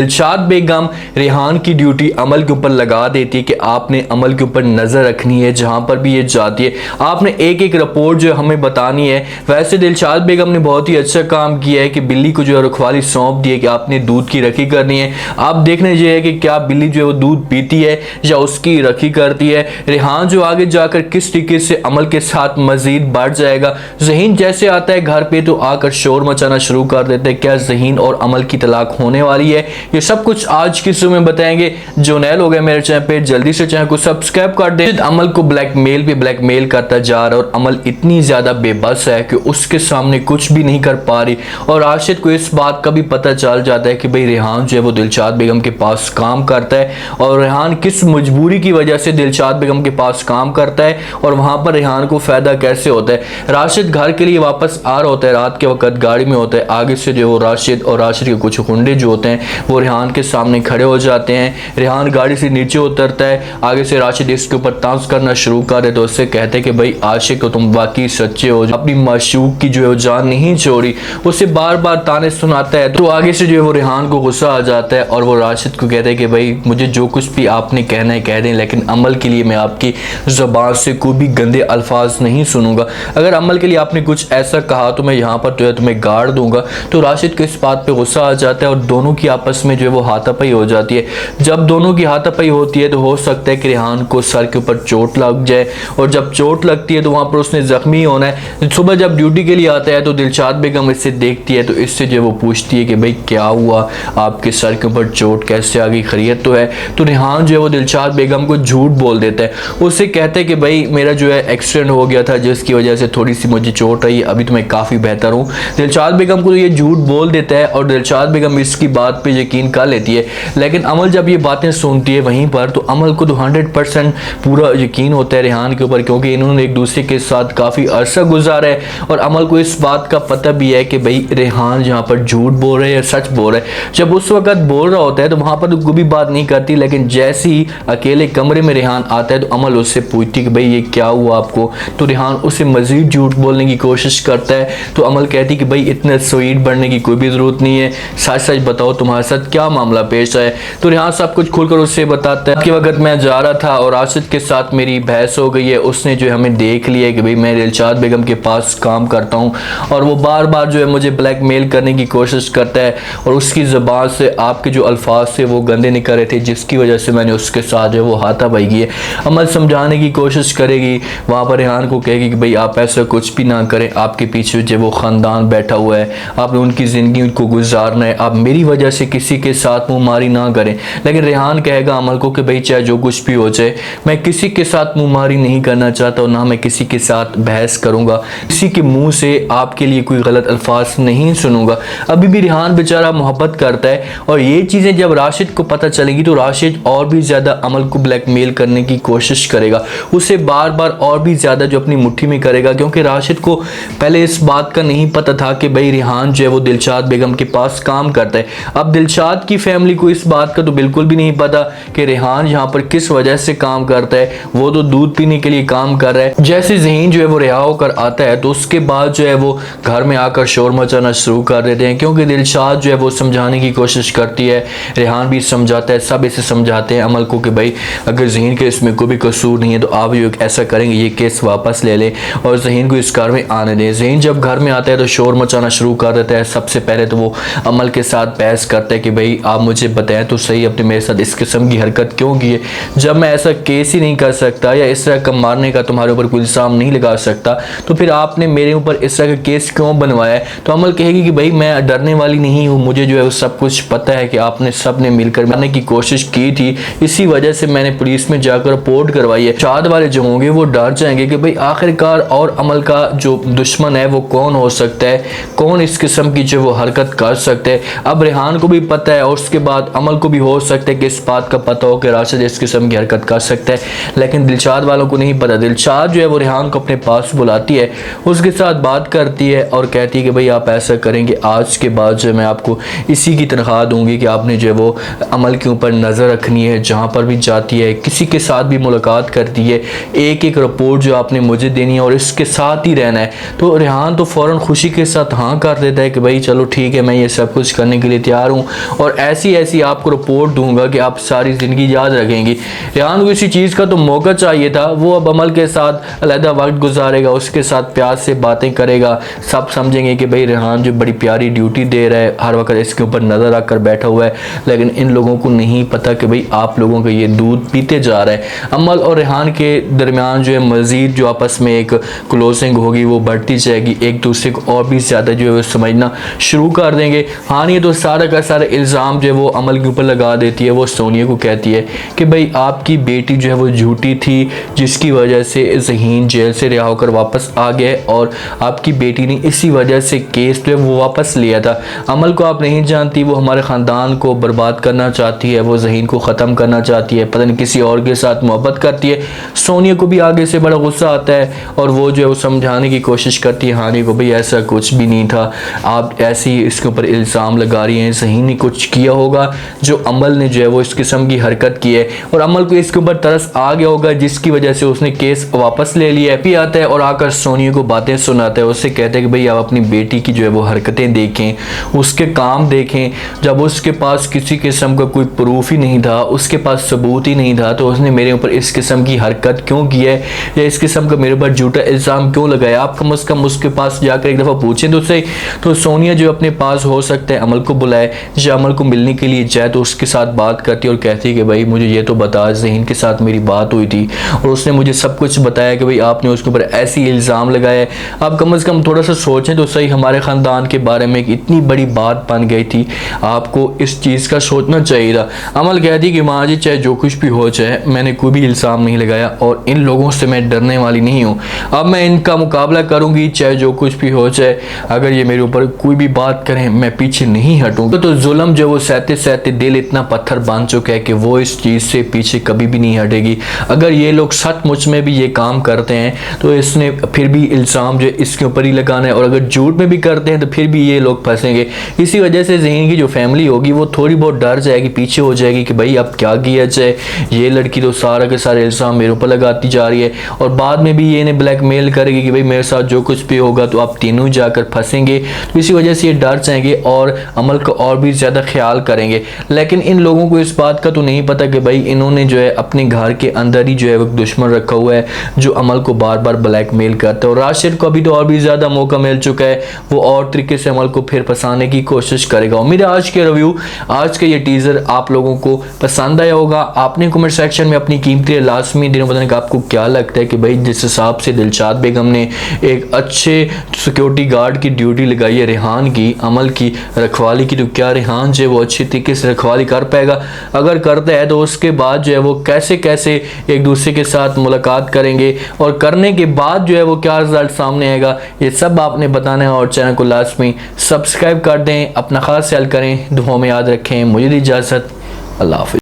दिलशाद बेगम रेहान की ड्यूटी अमल के ऊपर लगा देती है कि आपने अमल के ऊपर नज़र रखनी है, जहां पर भी ये जाती है आपने एक एक रिपोर्ट जो हमें बतानी है। वैसे दिलशाद बेगम ने बहुत ही अच्छा काम किया है कि बिल्ली को जो है रखवाली सौंप दी है कि आपने दूध की रखी करनी है। आप देखने ये है कि क्या बिल्ली जो है वो दूध पीती है या उसकी रखी करती है। रेहान जो आगे जाकर किस तरीके से अमल के साथ मजीद बढ़ जाएगा। ज़हीन जैसे आता है घर पे तो आकर शोर मचाना शुरू कर देते हैं। क्या ज़हीन और अमल की तलाक होने वाली है? ये सब कुछ आज की वीडियो में बताएंगे। जो नए लोग हैं मेरे चैनल पे जल्दी से चैनल को सब्सक्राइब कर दें। अमल को ब्लैकमेल पे ब्लैकमेल करता जा रहा है और अमल इतनी ज्यादा बेबस है कि उसके सामने कुछ भी नहीं कर पा रही। और राशिद को इस बात का भी पता चल जाता है कि भाई रेहान जो है वो दिलशाद बेगम के पास काम करता है और रेहान किस मजबूरी की वजह से दिलशाद बेगम के पास काम करता है और वहां पर रेहान को फायदा कैसे होता है। राशिद घर के लिए वापस आ रहा होता है, रात के वक्त गाड़ी में होता है। आगे से जो राशिद और राशिद के कुछ गुंडे जो होते हैं वो रेहान के सामने खड़े हो जाते हैं। रेहान गाड़ी से नीचे उतरता है, आगे से राशिद इसके ऊपर तांस करना शुरू कर दे तो उससे कहते हैं कि भाई आशिक तो तुम बाकी सच्चे हो, अपनी माशूक की जो है जान नहीं छोड़ी। उसे बार बार ताने सुनाता है तो आगे से जो है वो रेहान को गुस्सा आ जाता है और वो राशिद को कहते हैं कि भाई मुझे जो कुछ भी आपने कहना है कह दें, लेकिन अमल के लिए मैं आपकी ज़बान से कोई भी गंदे अल्फाज नहीं सुनूंगा। अगर अमल के लिए आपने कुछ ऐसा कहा तो मैं यहाँ पर जो है तुम्हें गाड़ दूंगा। तो राशिद को इस बात पे गुस्सा आ जाता है और दोनों की आपस में जो है वो हाथापाई हो जाती है। जब दोनों की हाथापाई होती है तो हो सकता है कि रेहान को सर के ऊपर चोट लग जाए और जब चोट लगती है तो वहां पर उसने जख्मी होना है। सुबह जब ड्यूटी के लिए आता है तो दिलशाद बेगम इससे देखती है तो इससे जो वो पूछती है कि भाई क्या हुआ, आपके सर के ऊपर चोट कैसे आ गई, खैरियत तो है? तो रेहान जो है वो दिलशाद बेगम को झूठ बोल देता है। उससे कहते हैं कि भाई मेरा जो है एक्सीडेंट हो गया था जिसकी वजह से थोड़ी सी मुझे चोट आई, अभी तो मैं काफ़ी बेहतर हूँ। दिलशाद बेगम को तो ये झूठ बोल देता है और दिलशाद बेगम इसकी बात पर यकीन कर लेती है। लेकिन अमल जब ये बातें सुनती है वहीं पर तो अमल को तो 100% पूरा यकीन होता है रेहान के ऊपर, क्योंकि इन्होंने एक दूसरे के साथ काफ़ी अरसा गुजारा है और अमल को इस बात का पता भी है कि भाई रेहान जहाँ पर झूठ बोल रहे हैं सच बोल रहे हैं। जब उस वक्त बोल रहा होता है तो वहाँ पर तो कोई भी बात नहीं करती, लेकिन जैसे ही अकेले कमरे में रेहान आता है तो अमल उससे पूछती कि भाई ये क्या हुआ आपको। तो रेहान उसे मजीद झूठ बोलने की कोशिश करता है तो अमल कहती कि भाई इतने स्वीट बनने की कोई भी ज़रूरत नहीं है, सच सच बताओ तुम्हारे साथ क्या मामला पेश आए। तो रेहान सब कुछ खुलकर उससे बताता है कि वक्त मैं जा रहा था और राशिद के साथ मेरी बहस हो गई है। उसने जो है हमें देख लिया है कि भाई मैं दिलशाद बेगम के पास काम करता हूँ और वो बार बार जो है मुझे ब्लैकमेल करने की कोशिश करता है और उसकी ज़बान से आपके जो अल्फाज थे वो गंदे निकल रहे थे जिसकी वजह से मैंने उसके साथ जो है वो हाथापाई की है। अमल समझाने की कोशिश करेगी, वहाँ पर रेहान को कहेगी कि भाई आप ऐसा कुछ भी ना करें, आपके पीछे जो वो ख़ानदान बैठा हुआ है, आपने उनकी ज़िंदगी को गुजारना है, आप मेरी वजह से किसी के साथ मुँहमारी ना करें। लेकिन रेहान कहेगा अमल को कि भाई चाहे जो कुछ भी हो जाए मैं किसी के साथ मुँहमारी नहीं करना चाहता और ना मैं किसी के साथ बहस करूँगा, किसी के मुंह से आपके लिए कोई गलत अल्फाज नहीं सुनूंगा। अभी भी रेहान बेचारा मोहब्बत करता है और ये चीज़ें जब राशिद को पता चलेगी तो राशिद और भी ज़्यादा अमल को ब्लैकमेल करने की कोशिश करेगा, उसे बार बार और भी ज़्यादा जो अपनी मुट्ठी में करेगा, क्योंकि राशिद को पहले इस बात का नहीं पता था कि भाई रेहान जो है वो दिलशाद बेगम के पास काम करता है। अब दिलशाद की फैमिली को इस बात का तो बिल्कुल भी नहीं पता कि रेहान यहाँ पर किस वजह से काम करता है, वो तो दूध पीने के लिए काम कर रहा है। जैसे ज़हीन जो है वो रिहा होकर आता है तो उसके बाद जो है वो घर में आकर शोर मचाना शुरू कर देते हैं, क्योंकि दिलशाद जो है वो समझाने की कोशिश करती है, रेहान भी समझाता है, सब इसे समझाते हैं अमल को कि भाई अगर ज़हीन के इसमें कोई भी कसूर नहीं है तो आप ये ऐसा करेंगे ये केस वापस ले लें और ज़हीन को इस कार में आने दें। ज़हीन जब घर में आता है तो शोर मचाना शुरू कर देता है। सबसे पहले तो वो अमल के साथ बहस करता है कि भाई आप मुझे बताएं तो सही आपने मेरे साथ इस किस्म की हरकत क्यों की है, जब मैं ऐसा केस ही नहीं कर सकता या इस तरह का मारने का तुम्हारे ऊपर कोई इल्ज़ाम नहीं लगा सकता तो फिर आपने मेरे ऊपर इस तरह का केस क्यों बनवाया है। तो अमल कहेगी कि भाई मैं डरने वाली नहीं हूँ, मुझे जो है वो सब कुछ पता है कि आपने सब ने मिलकर मारने की कोशिश की थी, इसी वजह से मैंने पुलिस में जाकर रिपोर्ट करवाई है। चाँद वाले जो होंगे वो डर जाएंगे कि भाई आखिरकार और अमल का जो दुश्मन है वो कौन हो सकता है, कौन इस किस्म की जो वो हरकत कर सकते हैं। अब रेहान को भी पता है और उसके बाद अमल को भी हो सकता है कि इस बात का पता हो कि राशिद इस किस्म की हरकत कर सकता है, लेकिन दिलशाद वालों को नहीं पता। दिलशाद जो है वो रेहान को अपने पास बुलाती है, उसके साथ बात करती है और कहती है कि भाई आप ऐसा करेंगे आज के बाद जो मैं आपको इसी की तनख्वाह दूंगी कि आपने जो है वो अमल के ऊपर नज़र रखनी है, जहाँ पर भी जाती है किसी के साथ भी मुलाकात करती है एक एक रिपोर्ट जो आपने मुझे देनी है और इसके साथ ही रहना है। तो रेहान तो फ़ौरन खुशी के साथ हाँ कर देता है कि भाई चलो ठीक है मैं ये सब कुछ करने के लिए तैयार हूँ और ऐसी ऐसी आपको रिपोर्ट दूंगा कि आप सारी ज़िंदगी याद रखेंगी। रेहान को इसी चीज़ का तो मौका चाहिए था, वो अब अमल के साथ अलहदा वक्त गुजारेगा, उसके साथ प्यार से बातें करेगा, सब समझेंगे कि भाई रेहान जो बड़ी प्यारी ड्यूटी दे रहा है, हर वक्त इसके ऊपर नज़र रख कर बैठा हुआ है। लेकिन इन लोगों को नहीं पता कि भाई आप लोगों का ये दूध पीते जा रहा है। अमल और रेहान के दरमियान जो है मज़ीद जो आपस में एक क्लोजिंग होगी वो बढ़ती जाएगी, एक दूसरे को और भी ज़्यादा जो है वो समझना शुरू कर देंगे। हाँ, ये तो सारा का सारा इल्ज़ाम जो है वो अमल के ऊपर लगा देती है। वो सोनिया को कहती है कि भाई आपकी बेटी जो है वो झूठी थी, जिसकी वजह से ज़हीन जेल से रिहा होकर वापस आ गया और आपकी बेटी ने इसी वजह से केस जो है वो वापस लिया था। अमल को आप नहीं जानती, वो हमारे ख़ानदान को बर्बाद करना चाहती है, वो ज़हीन को ख़त्म करना चाहती है, पता नहीं किसी और के साथ मोहब्बत करती है। सोनिया को भी आगे से बड़ा गुस्सा आता है और वो जो है वो समझाने की कोशिश करती है हानि को, भाई ऐसा कुछ भी नहीं था, आप ऐसे ही इसके ऊपर इल्ज़ाम लगा रही हैं, ज़हीन ने कुछ किया होगा जो अमल ने जो है वो इस किस्म की हरकत की है और अमल को इसके ऊपर तरस आ गया होगा, जिसकी वजह से उसने केस वापस ले लिया है। भी आता है और आकर सोनिया को बातें सुनाता है, उससे कहते हैं कि भाई आप अपनी बेटी की जो है वो हरकतें देखें, उसके काम देखें। जब उसके पास किसी किस्म का कोई प्रूफ ही नहीं था, उसके पास सबूत ही नहीं था, तो उसने मेरे ऊपर इस किस्म की हरकत क्यों की है या इस किस्म का मेरे ऊपर झूठा इल्ज़ाम क्यों लगाया। आप कम से कम उसके पास जाकर एक दफ़ा पूछें तो उससे। तो सोनिया जो अपने पास हो सकता है अमल को बुलाए, जब अमल को मिलने के लिए जाए तो उसके साथ बात करती है और कहती है कि भाई मुझे ये तो बता, ज़हीन के साथ मेरी बात हुई थी और उसने मुझे सब कुछ बताया कि भाई आपने उसके ऊपर ऐसी इल्ज़ाम लगाया। आप कम से कम थोड़ा सा सोचें तो सही, हमारे ख़ानदान के बारे में एक इतनी बड़ी बात बन गई थी, आपको इस चीज़ का सोचना चाहिए था। अमल कहती है कि माँ जी चाहे जो कुछ भी हो जाए, मैंने कोई भी इल्ज़ाम नहीं लगाया और इन लोगों से मैं डरने वाली नहीं हूँ। अब मैं इनका मुकाबला करूँगी चाहे जो कुछ भी हो जाए, अगर ये मेरे ऊपर कोई भी बात करें मैं पीछे नहीं हटूँगा। तो जुल्म जो वो सहते सहते दिल इतना पत्थर बन चुका है कि वो इस चीज़ से पीछे कभी भी नहीं हटेगी। अगर ये लोग सचमुच में भी ये काम करते हैं तो इसने फिर भी इल्ज़ाम जो इसके ऊपर ही लगाना है और अगर झूठ में भी करते हैं तो फिर भी ये लोग फंसेंगे। इसी वजह से ज़हीन की जो फैमिली होगी वो थोड़ी बहुत डर जाएगी, पीछे हो जाएगी कि भाई अब क्या किया जाए, ये लड़की तो सारा के सारे इल्ज़ाम मेरे ऊपर लगाती जा रही है और बाद में भी ये इन्हें ब्लैकमेल करेगी कि भाई मेरे साथ जो कुछ भी होगा तो आप तीनों जाकर फंसेंगे। तो इसी वजह से ये डर जाएंगे और अमल का और भी ज़्यादा ख्याल करेंगे। लेकिन इन लोगों को इस बात का तो नहीं पता कि भाई इन्होंने जो है अपने घर के अंदर ही जो है वो दुश्मन रखा हुआ है जो अमल को बार बार ब्लैकमेल करता है और राशिद को अभी तो और भी ज़्यादा मौका मिल चुका है, वो और तरीके से अमल को फिर फंसाने की कोशिश करेगा। उम्मीद है आज के रिव्यू, आज का ये टीज़र आप लोगों को पसंद आया होगा। आपने कमेंट सेक्शन में अपनी कीमती लाजमी दिनों बताने का आपको क्या लगता है कि भाई जिस हिसाब से दिलशाद बेगम ने एक अच्छे सिक्योरिटी गार्ड की ड्यूटी लगाई है रेहान की, अमल की रखवाली की, तो क्या रेहान जो है वो अच्छी तरीके से रखवाली कर पाएगा? अगर करता है तो उसके बाद जो है वो कैसे कैसे एक दूसरे के साथ मुलाकात करेंगे और करने के बाद जो है वो क्या रिजल्ट सामने आएगा, ये सब आपने बताना है। और चैनल को लाजमी सब्सक्राइब कर दें, अपना खास ख्याल करें, दुआओं में याद रखें। मुझे दी इजाज़त, अल्लाह हाफ़िज़।